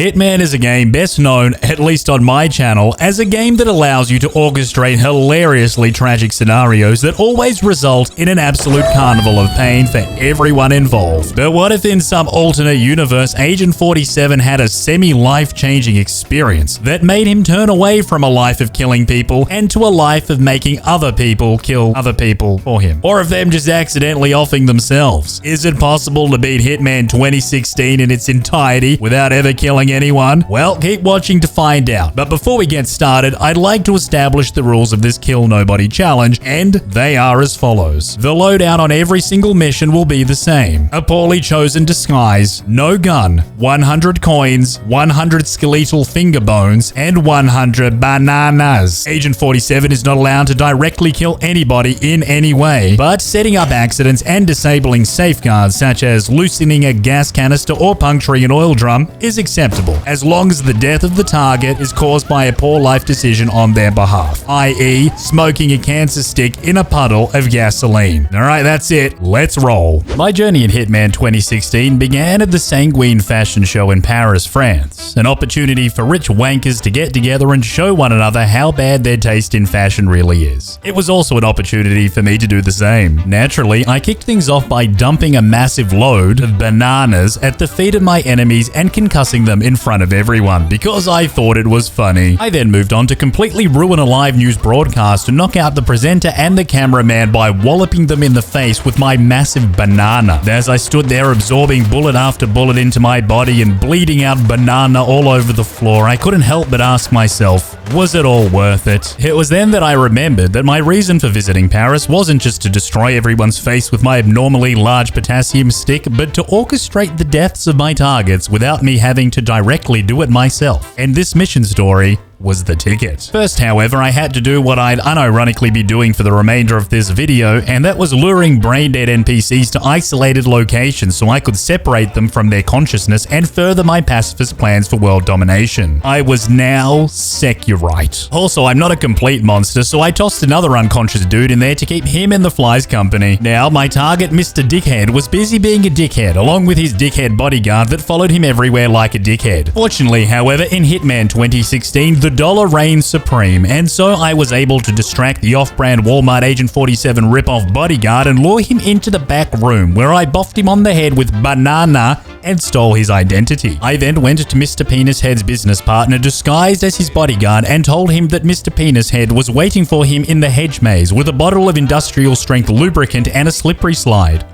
Hitman is a game best known, at least on my channel, as a game that allows you to orchestrate hilariously tragic scenarios that always result in an absolute carnival of pain for everyone involved. But what if in some alternate universe, Agent 47 had a semi-life-changing experience that made him turn away from a life of killing people and to a life of making other people kill other people for him? Or of them just accidentally offing themselves? Is it possible to beat Hitman 2016 in its entirety without ever killing anyone? Well, keep watching to find out. But before we get started, I'd like to establish the rules of this Kill Nobody challenge, and they are as follows. The loadout on every single mission will be the same. A poorly chosen disguise, no gun, 100 coins, 100 skeletal finger bones, and 100 bananas. Agent 47 is not allowed to directly kill anybody in any way, but setting up accidents and disabling safeguards such as loosening a gas canister or puncturing an oil drum is acceptable, as long as the death of the target is caused by a poor life decision on their behalf, i.e. smoking a cancer stick in a puddle of gasoline. Alright, that's it. Let's roll. My journey in Hitman 2016 began at the Sanguine fashion show in Paris, France, an opportunity for rich wankers to get together and show one another how bad their taste in fashion really is. It was also an opportunity for me to do the same. Naturally, I kicked things off by dumping a massive load of bananas at the feet of my enemies and concussing them in front of everyone because I thought it was funny. I then moved on to completely ruin a live news broadcast to knock out the presenter and the cameraman by walloping them in the face with my massive banana. As I stood there absorbing bullet after bullet into my body and bleeding out banana all over the floor, I couldn't help but ask myself, was it all worth it? It was then that I remembered that my reason for visiting Paris wasn't just to destroy everyone's face with my abnormally large potassium stick, but to orchestrate the deaths of my targets without me having to directly do it myself. And this mission story was the ticket. First, however, I had to do what I'd unironically be doing for the remainder of this video, and that was luring brain-dead NPCs to isolated locations so I could separate them from their consciousness and further my pacifist plans for world domination. I was now Securite. Also, I'm not a complete monster, so I tossed another unconscious dude in there to keep him in the fly's company. Now, my target, Mr. Dickhead, was busy being a dickhead, along with his dickhead bodyguard that followed him everywhere like a dickhead. Fortunately, however, in Hitman 2016, the dollar reigned supreme, and so I was able to distract the off-brand Walmart Agent 47 rip-off bodyguard and lure him into the back room, where I boffed him on the head with banana and stole his identity. I then went to Mr. Penis Head's business partner disguised as his bodyguard and told him that Mr. Penis Head was waiting for him in the hedge maze with a bottle of industrial-strength lubricant and a slippery slide.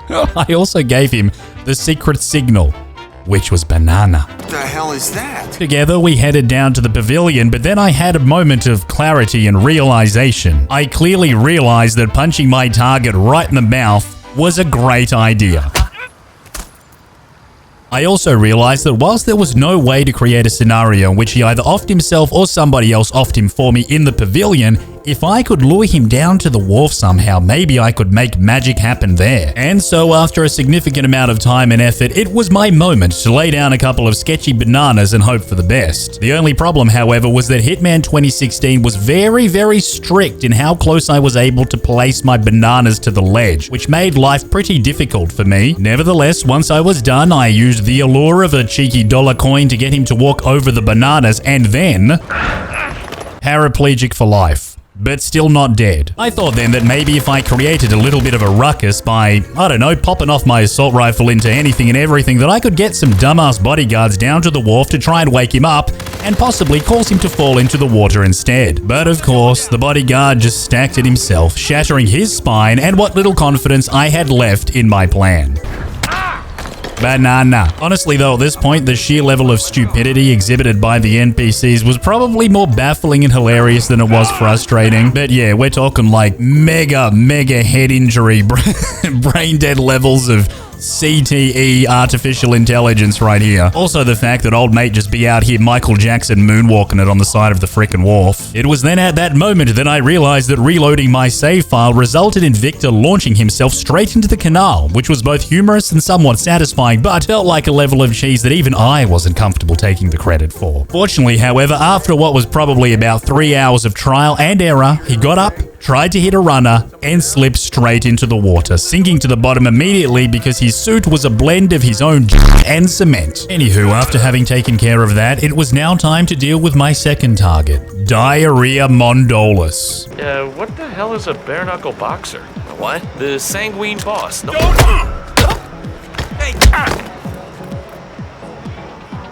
I also gave him the secret signal, which was banana. What the hell is that? Together, we headed down to the pavilion, but then I had a moment of clarity and realization. I clearly realized that punching my target right in the mouth was a great idea. I also realized that whilst there was no way to create a scenario in which he either offed himself or somebody else offed him for me in the pavilion, if I could lure him down to the wharf somehow, maybe I could make magic happen there. And so after a significant amount of time and effort, it was my moment to lay down a couple of sketchy bananas and hope for the best. The only problem, however, was that Hitman 2016 was very strict in how close I was able to place my bananas to the ledge, which made life pretty difficult for me. Nevertheless, once I was done, I used the allure of a cheeky dollar coin to get him to walk over the bananas, and then paraplegic for life, but still not dead. I thought then that maybe if I created a little bit of a ruckus by, I don't know, popping off my assault rifle into anything and everything, that I could get some dumbass bodyguards down to the wharf to try and wake him up and possibly cause him to fall into the water instead. But of course, the bodyguard just stacked it himself, shattering his spine and what little confidence I had left in my plan. Banana. Honestly though, at this point, the sheer level of stupidity exhibited by the NPCs was probably more baffling and hilarious than it was frustrating. But yeah, we're talking like mega head injury, brain dead levels of CTE artificial intelligence right here. Also the fact that old mate just be out here Michael Jackson moonwalking it on the side of the frickin' wharf. It was then at that moment that I realized that reloading my save file resulted in Victor launching himself straight into the canal, which was both humorous and somewhat satisfying, but felt like a level of cheese that even I wasn't comfortable taking the credit for. Fortunately, however, after what was probably about 3 hours of trial and error, he got up, tried to hit a runner, and slipped straight into the water, sinking to the bottom immediately because his suit was a blend of his own and cement. Anywho, after having taken care of that, it was now time to deal with my second target, Diarrhea Mondolus. What the hell is a bare-knuckle boxer? What? The sanguine boss. No. Hey!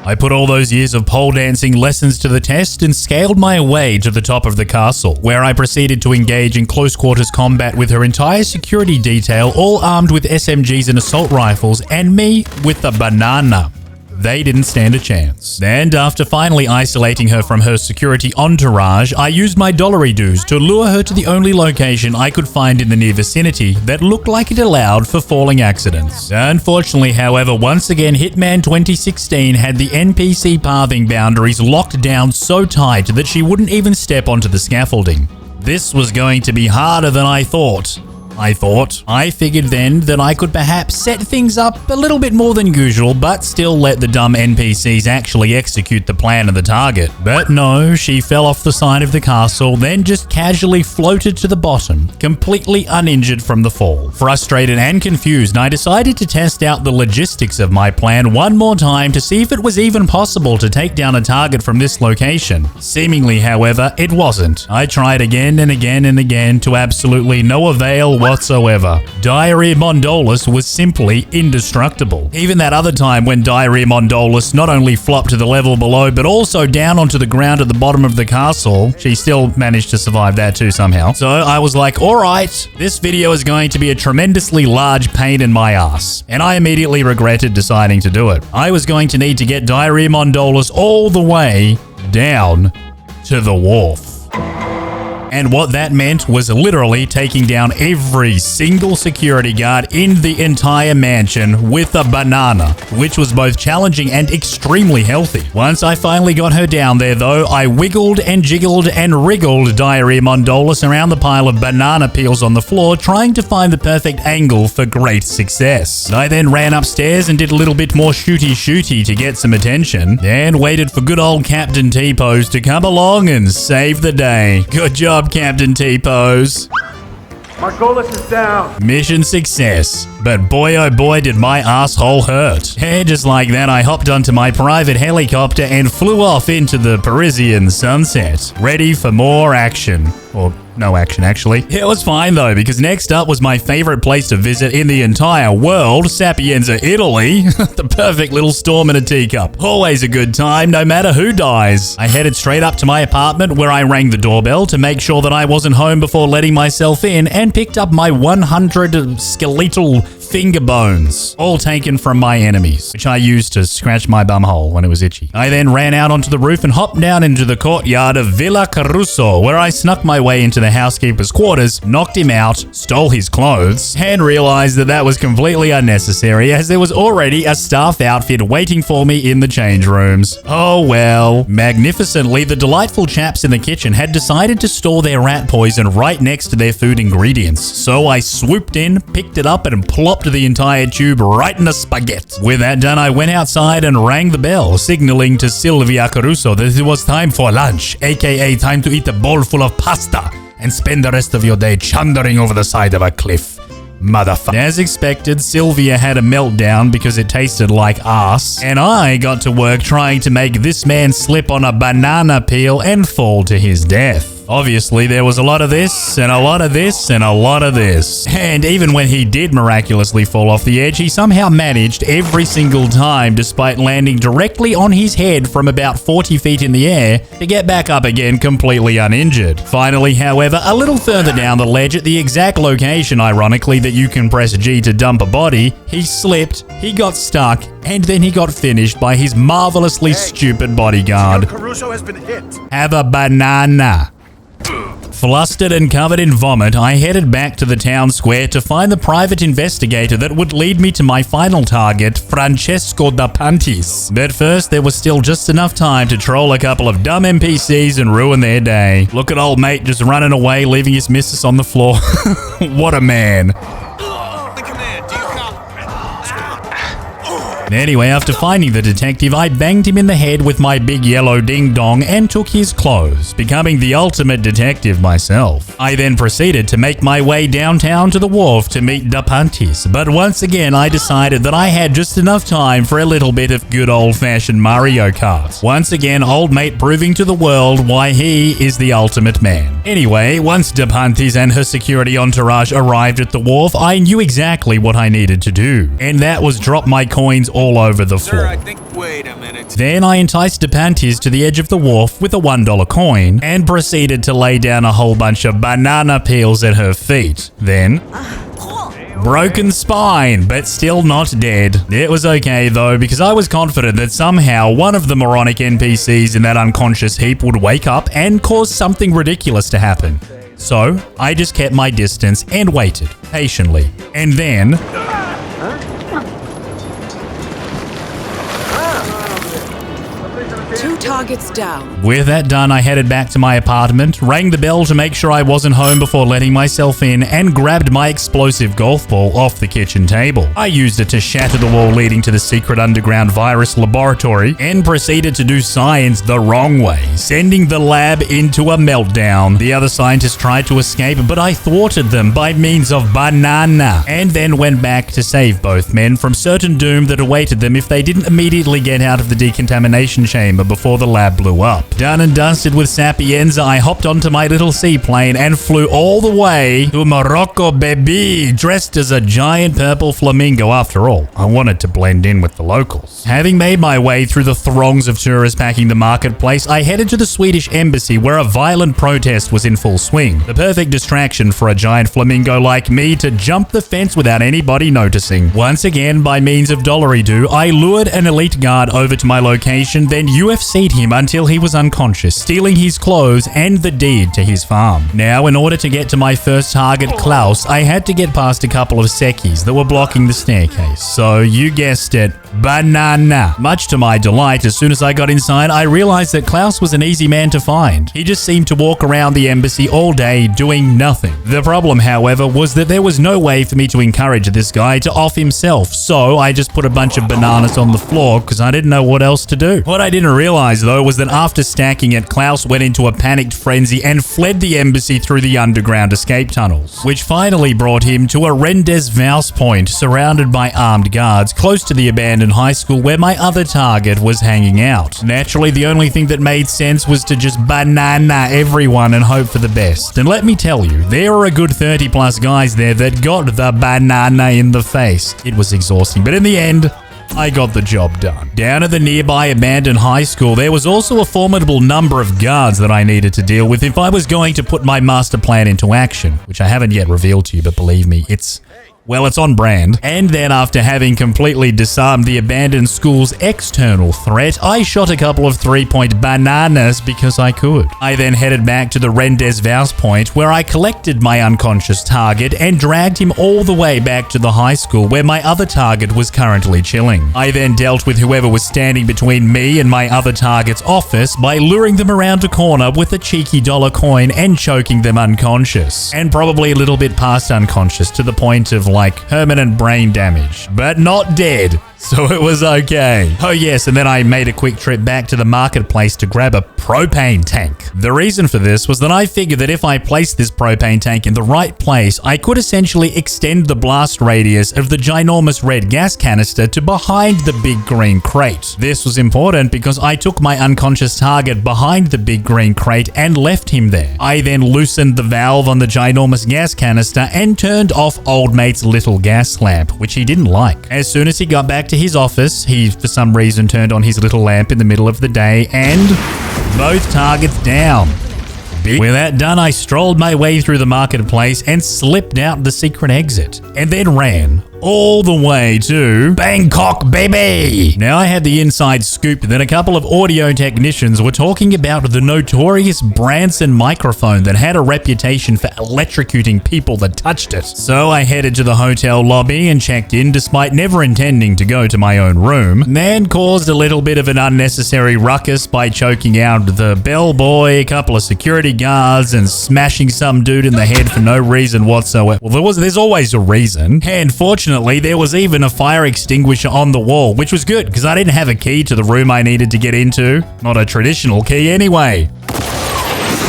I put all those years of pole dancing lessons to the test and scaled my way to the top of the castle, where I proceeded to engage in close quarters combat with her entire security detail, all armed with SMGs and assault rifles, and me with the banana. They didn't stand a chance. And after finally isolating her from her security entourage, I used my dollary-doos to lure her to the only location I could find in the near vicinity that looked like it allowed for falling accidents. Unfortunately, however, once again, Hitman 2016 had the NPC pathing boundaries locked down so tight that she wouldn't even step onto the scaffolding. This was going to be harder than I thought. I figured then that I could perhaps set things up a little bit more than usual, but still let the dumb NPCs actually execute the plan of the target. But no, she fell off the side of the castle, then just casually floated to the bottom, completely uninjured from the fall. Frustrated and confused, I decided to test out the logistics of my plan one more time to see if it was even possible to take down a target from this location. Seemingly, however, it wasn't. I tried again and again and again to absolutely no avail whatsoever. Diarrhea Mondolus was simply indestructible. Even that other time when Diarrhea Mondolus not only flopped to the level below, but also down onto the ground at the bottom of the castle, she still managed to survive that too somehow. So I was like, alright, this video is going to be a tremendously large pain in my ass. And I immediately regretted deciding to do it. I was going to need to get Diarrhea Mondolus all the way down to the wharf. And what that meant was literally taking down every single security guard in the entire mansion with a banana, which was both challenging and extremely healthy. Once I finally got her down there though, I wiggled and jiggled and wriggled Diarrhea Mondolus around the pile of banana peels on the floor, trying to find the perfect angle for great success. I then ran upstairs and did a little bit more shooty to get some attention, and waited for good old Captain T-Pose to come along and save the day. Good job, Captain T-Pose. Margolis is down. Mission success. But boy oh boy did my asshole hurt. And just like that, I hopped onto my private helicopter and flew off into the Parisian sunset, ready for more action. Or no action, actually. It was fine though, because next up was my favorite place to visit in the entire world, Sapienza, Italy. The perfect little storm in a teacup. Always a good time, no matter who dies. I headed straight up to my apartment where I rang the doorbell to make sure that I wasn't home before letting myself in, and picked up my 100 skeletal finger bones, all taken from my enemies, which I used to scratch my bumhole when it was itchy. I then ran out onto the roof and hopped down into the courtyard of Villa Caruso, where I snuck my way into the housekeeper's quarters, knocked him out, stole his clothes, and realized that that was completely unnecessary, as there was already a staff outfit waiting for me in the change rooms. Oh well. Magnificently, the delightful chaps in the kitchen had decided to store their rat poison right next to their food ingredients, so I swooped in, picked it up, and plopped the entire tube right in the spaghetti. With that done, I went outside and rang the bell, signaling to Silvia Caruso that it was time for lunch, aka time to eat a bowl full of pasta and spend the rest of your day chundering over the side of a cliff. Motherfucker. As expected, Sylvia had a meltdown because it tasted like ass, and I got to work trying to make this man slip on a banana peel and fall to his death. Obviously, there was a lot of this, and a lot of this, and a lot of this. And even when he did miraculously fall off the edge, he somehow managed every single time, despite landing directly on his head from about 40 feet in the air, to get back up again completely uninjured. Finally, however, a little further down the ledge at the exact location, ironically, that you can press G to dump a body, he slipped, he got stuck, and then he got finished by his marvelously stupid bodyguard. Caruso has been hit. Have a banana. Flustered and covered in vomit, I headed back to the town square to find the private investigator that would lead me to my final target, Francesco da Pantis. But first, there was still just enough time to troll a couple of dumb NPCs and ruin their day. Look at old mate just running away, leaving his missus on the floor. What a man. The command, do you copy? Anyway, after finding the detective, I banged him in the head with my big yellow ding-dong and took his clothes, becoming the ultimate detective myself. I then proceeded to make my way downtown to the wharf to meet the punties, but once again I decided that I had just enough time for a little bit of good old-fashioned Mario Kart. Once again, old mate proving to the world why he is the ultimate man. Anyway, once the punties and her security entourage arrived at the wharf, I knew exactly what I needed to do, and that was drop my coins all over the floor. Sir, I think... Wait a minute. Then I enticed the panties to the edge of the wharf with a $1 coin and proceeded to lay down a whole bunch of banana peels at her feet. Then... broken spine, but still not dead. It was okay though, because I was confident that somehow one of the moronic NPCs in that unconscious heap would wake up and cause something ridiculous to happen. So, I just kept my distance and waited, patiently. And then... Two targets down. with that done, I headed back to my apartment, rang the bell to make sure I wasn't home before letting myself in, and grabbed my explosive golf ball off the kitchen table. I used it to shatter the wall leading to the secret underground virus laboratory, and proceeded to do science the wrong way, sending the lab into a meltdown. The other scientists tried to escape, but I thwarted them by means of banana, and then went back to save both men from certain doom that awaited them if they didn't immediately get out of the decontamination chamber before the lab blew up. Done and dusted with Sapienza, I hopped onto my little seaplane and flew all the way to Morocco, baby, dressed as a giant purple flamingo. After all, I wanted to blend in with the locals. Having made my way through the throngs of tourists packing the marketplace, I headed to the Swedish embassy where a violent protest was in full swing. The perfect distraction for a giant flamingo like me to jump the fence without anybody noticing. Once again, by means of dollary-do, I lured an elite guard over to my location, then UFC'd him until he was unconscious, stealing his clothes and the deed to his farm. Now, in order to get to my first target, Klaus, I had to get past a couple of sekis that were blocking the staircase. So, you guessed it, banana. Much to my delight, as soon as I got inside, I realized that Klaus was an easy man to find. He just seemed to walk around the embassy all day doing nothing. The problem, however, was that there was no way for me to encourage this guy to off himself, so I just put a bunch of bananas on the floor because I didn't know what else to do. What I didn't realize, though, was that after stacking it, Klaus went into a panicked frenzy and fled the embassy through the underground escape tunnels, which finally brought him to a rendezvous point surrounded by armed guards close to the abandoned high school where my other target was hanging out. Naturally, the only thing that made sense was to just banana everyone and hope for the best. And let me tell you, there were a good 30 plus guys there that got the banana in the face. It was exhausting, but in the end, I got the job done. Down at the nearby abandoned high school, there was also a formidable number of guards that I needed to deal with if I was going to put my master plan into action, which I haven't yet revealed to you, but believe me, it's on brand. And then after having completely disarmed the abandoned school's external threat, I shot a couple of 3-point bananas because I could. I then headed back to the rendezvous point where I collected my unconscious target and dragged him all the way back to the high school where my other target was currently chilling. I then dealt with whoever was standing between me and my other target's office by luring them around a corner with a cheeky dollar coin and choking them unconscious. And probably a little bit past unconscious to the point of like permanent brain damage, but not dead. So it was okay. Oh yes, and then I made a quick trip back to the marketplace to grab a propane tank. The reason for this was that I figured that if I placed this propane tank in the right place, I could essentially extend the blast radius of the ginormous red gas canister to behind the big green crate. This was important because I took my unconscious target behind the big green crate and left him there. I then loosened the valve on the ginormous gas canister and turned off old mate's little gas lamp, which he didn't like. As soon as he got back to his office, he for some reason turned on his little lamp in the middle of the day, and both targets down. With that done, I strolled my way through the marketplace and slipped out the secret exit, and then ran all the way to Bangkok, baby! Now, I had the inside scoop that a couple of audio technicians were talking about the notorious Branson microphone that had a reputation for electrocuting people that touched it. So I headed to the hotel lobby and checked in despite never intending to go to my own room, then caused a little bit of an unnecessary ruckus by choking out the bellboy, a couple of security guards, and smashing some dude in the head for no reason whatsoever. Well, there's always a reason, and fortunately Fortunately, there was even a fire extinguisher on the wall, which was good because I didn't have a key to the room I needed to get into. Not a traditional key anyway.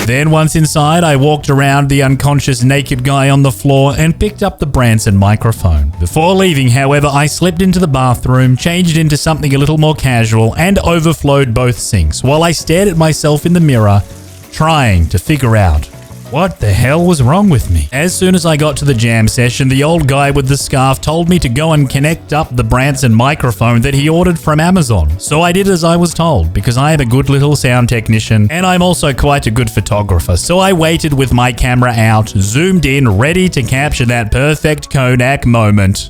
Then once inside, I walked around the unconscious naked guy on the floor and picked up the Branson microphone. Before leaving, however, I slipped into the bathroom, changed into something a little more casual, and overflowed both sinks while I stared at myself in the mirror, trying to figure out what the hell was wrong with me. As soon as I got to the jam session, the old guy with the scarf told me to go and connect up the Branson microphone that he ordered from Amazon. So I did as I was told, because I am a good little sound technician and I'm also quite a good photographer. So I waited with my camera out, zoomed in, ready to capture that perfect Kodak moment.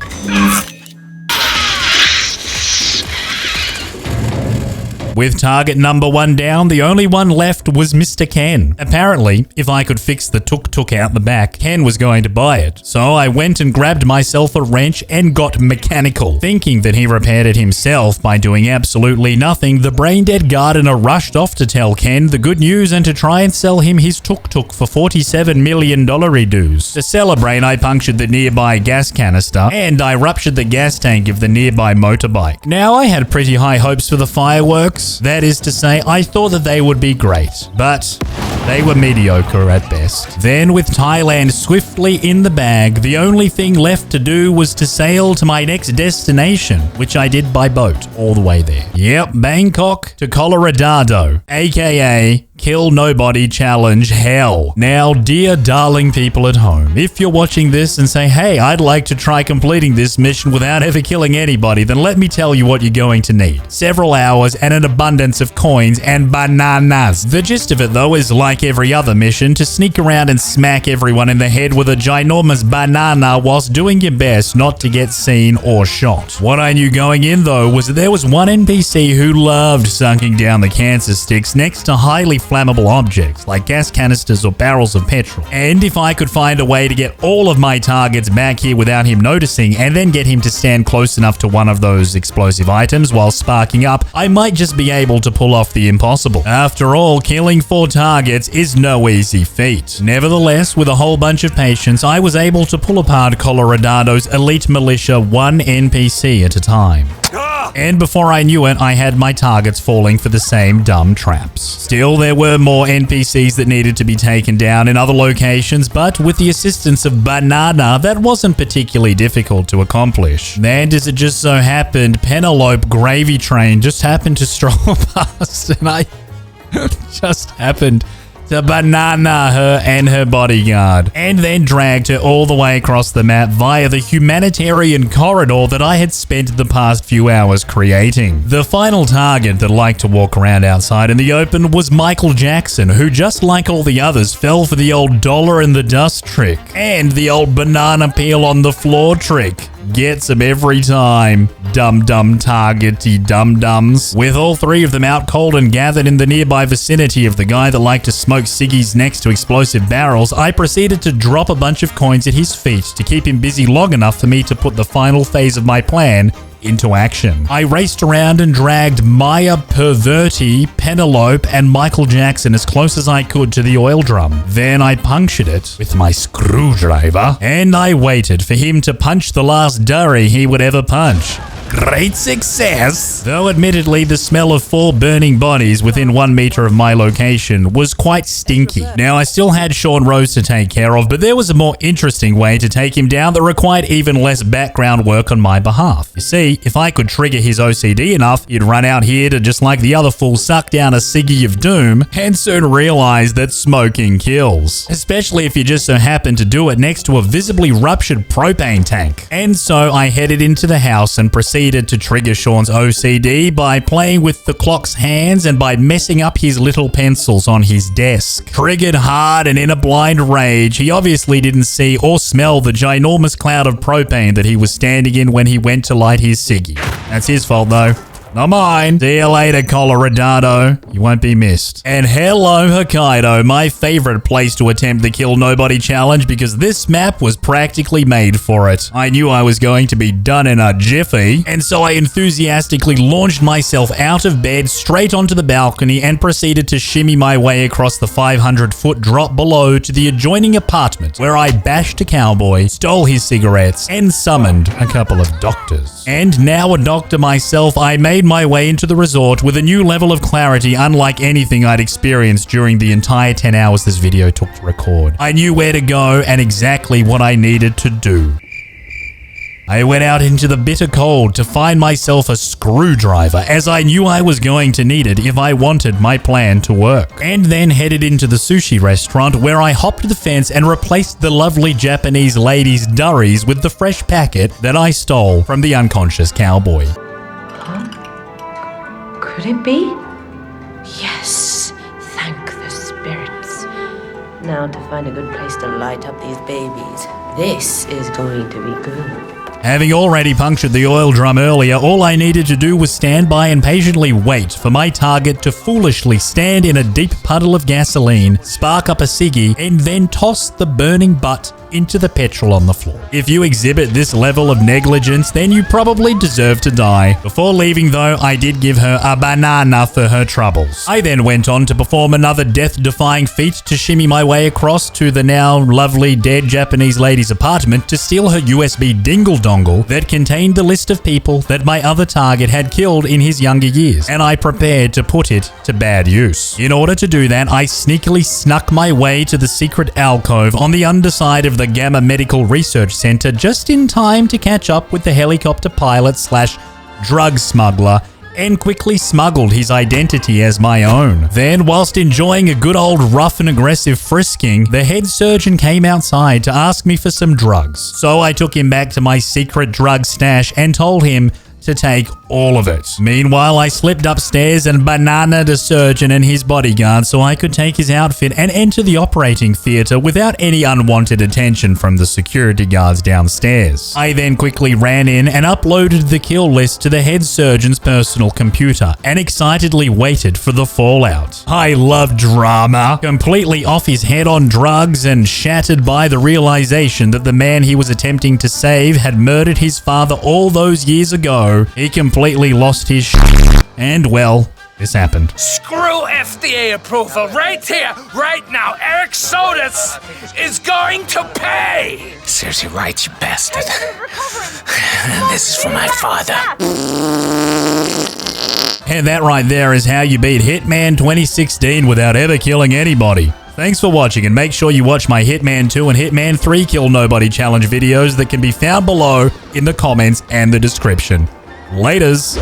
With target number 1 down, the only one left was Mr. Ken. Apparently, if I could fix the tuk-tuk out the back, Ken was going to buy it. So I went and grabbed myself a wrench and got mechanical. Thinking that he repaired it himself by doing absolutely nothing, the brain-dead gardener rushed off to tell Ken the good news and to try and sell him his tuk-tuk for $47 million dues. To celebrate, I punctured the nearby gas canister and I ruptured the gas tank of the nearby motorbike. Now, I had pretty high hopes for the fireworks. That is to say, I thought that they would be great, but they were mediocre at best. Then, with Thailand swiftly in the bag, the only thing left to do was to sail to my next destination, which I did by boat all the way there. Yep, Bangkok to Colorado, aka Kill Nobody Challenge Hell. Now, dear darling people at home, if you're watching this and say, hey, I'd like to try completing this mission without ever killing anybody, then let me tell you what you're going to need. Several hours and an abundance of coins and bananas. The gist of it, though, is like every other mission, to sneak around and smack everyone in the head with a ginormous banana whilst doing your best not to get seen or shot. What I knew going in, though, was that there was one NPC who loved sucking down the cancer sticks next to highly flammable objects like gas canisters or barrels of petrol. And if I could find a way to get all of my targets back here without him noticing and then get him to stand close enough to one of those explosive items while sparking up, I might just be able to pull off the impossible. After all, killing 4 targets is no easy feat. Nevertheless, with a whole bunch of patience, I was able to pull apart Colorado's elite militia 1 NPC at a time. And before I knew it, I had my targets falling for the same dumb traps. Still, there were more NPCs that needed to be taken down in other locations, but with the assistance of Banana, that wasn't particularly difficult to accomplish. And as it just so happened, Penelope Gravy Train just happened to stroll past, and I just happened to banana her and her bodyguard, and then dragged her all the way across the map via the humanitarian corridor that I had spent the past few hours creating. The final target that liked to walk around outside in the open was Michael Jackson, who, just like all the others, fell for the old dollar in the dust trick and the old banana peel on the floor trick. Gets them every time. Dum-dum targety dum-dums. With all 3 of them out cold and gathered in the nearby vicinity of the guy that liked to smoke ciggies next to explosive barrels, I proceeded to drop a bunch of coins at his feet to keep him busy long enough for me to put the final phase of my plan into action. I raced around and dragged Maya Perverti, Penelope, and Michael Jackson as close as I could to the oil drum. Then I punctured it with my screwdriver, and I waited for him to punch the last durry he would ever punch. Great success! Though admittedly the smell of 4 burning bodies within 1 meter of my location was quite stinky. Now, I still had Sean Rose to take care of, but there was a more interesting way to take him down that required even less background work on my behalf. You see, if I could trigger his OCD enough, he'd run out here to, just like the other fool, suck down a ciggy of doom, and soon realize that smoking kills. Especially if you just so happen to do it next to a visibly ruptured propane tank. And so I headed into the house and proceeded to trigger Sean's OCD by playing with the clock's hands and by messing up his little pencils on his desk. Triggered hard and in a blind rage, he obviously didn't see or smell the ginormous cloud of propane that he was standing in when he went to light his ciggy. That's his fault though. Not mine. See you later, Colorado. You won't be missed. And hello, Hokkaido, my favorite place to attempt the Kill Nobody challenge because this map was practically made for it. I knew I was going to be done in a jiffy, and so I enthusiastically launched myself out of bed straight onto the balcony and proceeded to shimmy my way across the 500-foot drop below to the adjoining apartment where I bashed a cowboy, stole his cigarettes, and summoned a couple of doctors. And now a doctor myself, I made my way into the resort with a new level of clarity unlike anything I'd experienced during the entire 10 hours this video took to record. I knew where to go and exactly what I needed to do. I went out into the bitter cold to find myself a screwdriver, as I knew I was going to need it if I wanted my plan to work. And then headed into the sushi restaurant where I hopped the fence and replaced the lovely Japanese lady's durries with the fresh packet that I stole from the unconscious cowboy. Huh? Could it be? Yes, thank the spirits. Now to find a good place to light up these babies. This is going to be good. Having already punctured the oil drum earlier, all I needed to do was stand by and patiently wait for my target to foolishly stand in a deep puddle of gasoline, spark up a ciggy, and then toss the burning butt into the petrol on the floor. If you exhibit this level of negligence, then you probably deserve to die. Before leaving though, I did give her a banana for her troubles. I then went on to perform another death-defying feat to shimmy my way across to the now lovely dead Japanese lady's apartment to steal her USB dingle-dongle that contained the list of people that my other target had killed in his younger years, and I prepared to put it to bad use. In order to do that, I sneakily snuck my way to the secret alcove on the underside of the Gamma Medical Research Center just in time to catch up with the helicopter pilot / drug smuggler and quickly smuggled his identity as my own. Then, whilst enjoying a good old rough and aggressive frisking, the head surgeon came outside to ask me for some drugs. So I took him back to my secret drug stash and told him to take all of it. Meanwhile, I slipped upstairs and bananaed a surgeon and his bodyguard so I could take his outfit and enter the operating theater without any unwanted attention from the security guards downstairs. I then quickly ran in and uploaded the kill list to the head surgeon's personal computer and excitedly waited for the fallout. I love drama. Completely off his head on drugs and shattered by the realization that the man he was attempting to save had murdered his father all those years ago, he completely lost his shit. And well, this happened. Screw FDA approval right here, right now. Eric Sodas is going to pay. Seriously right, you bastard. This is for my father. And that right there is how you beat Hitman 2016 without ever killing anybody. Thanks for watching, and make sure you watch my Hitman 2 and Hitman 3 Kill Nobody challenge videos that can be found below in the comments and the description. Laters!